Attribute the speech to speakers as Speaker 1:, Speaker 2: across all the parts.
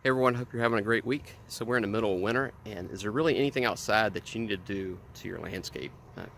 Speaker 1: Hey everyone, hope you're having a great week. So we're in the middle of winter, and is there really anything outside that you need to do to your landscape?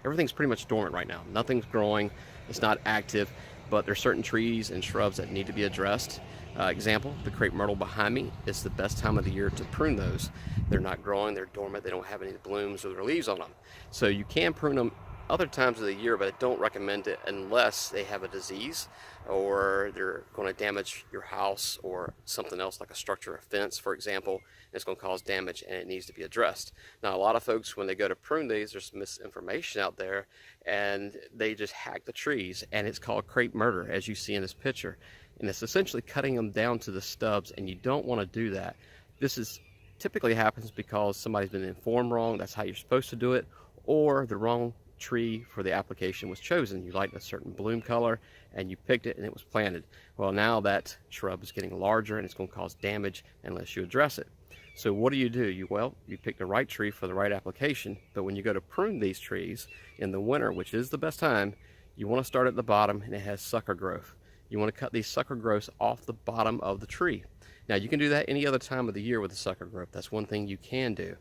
Speaker 1: Everything's pretty much dormant right now. Nothing's growing, it's not active, but there's certain trees and shrubs that need to be addressed. Example, the crape myrtle behind me is the best time of the year to prune those. They're not growing, they're dormant, they don't have any blooms or their leaves on them. So you can prune them other times of the year, but I don't recommend it unless they have a disease or they're going to damage your house or something else like a structure or fence, for example. It's going to cause damage and it needs to be addressed. Now, a lot of folks, when they go to prune these, there's misinformation out there and they just hack the trees, and it's called crape murder, as you see in this picture. And it's essentially cutting them down to the stubs, and you don't want to do that. This is typically happens because somebody's been informed wrong, that's how you're supposed to do it, or the wrong tree for the application was chosen. You liked a certain bloom color and you picked it and it was planted. Well, now that shrub is getting larger and it's going to cause damage unless you address it. So what do? You picked the right tree for the right application, but when you go to prune these trees in the winter, which is the best time, you want to start at the bottom and it has sucker growth. You want to cut these sucker growths off the bottom of the tree. Now you can do that any other time of the year with the sucker growth. That's one thing you can do.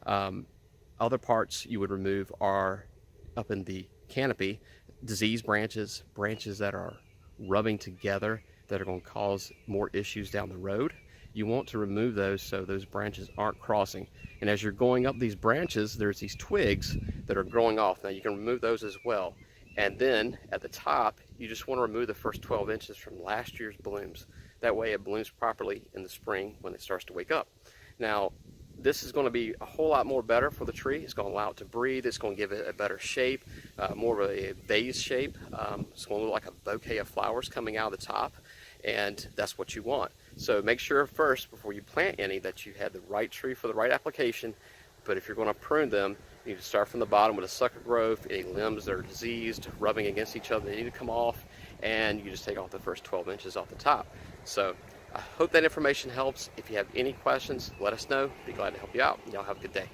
Speaker 1: Other parts you would remove are up in the canopy, diseased branches, branches that are rubbing together that are going to cause more issues down the road. You want to remove those so those branches aren't crossing. And as you're going up these branches, there's these twigs that are growing off. Now you can remove those as well. And then at the top, you just want to remove the first 12 inches from last year's blooms. That way it blooms properly in the spring when it starts to wake up. Now, this is going to be a whole lot more better for the tree. It's going to allow it to breathe. It's going to give it a better shape, more of a vase shape. It's going to look like a bouquet of flowers coming out of the top, and that's what you want. So make sure first, before you plant any, that you had the right tree for the right application. But if you're going to prune them, you need to start from the bottom with a sucker growth, any limbs that are diseased, rubbing against each other, they need to come off, and you just take off the first 12 inches off the top. So I hope that information helps. If you have any questions, let us know. Be glad to help you out. Y'all have a good day.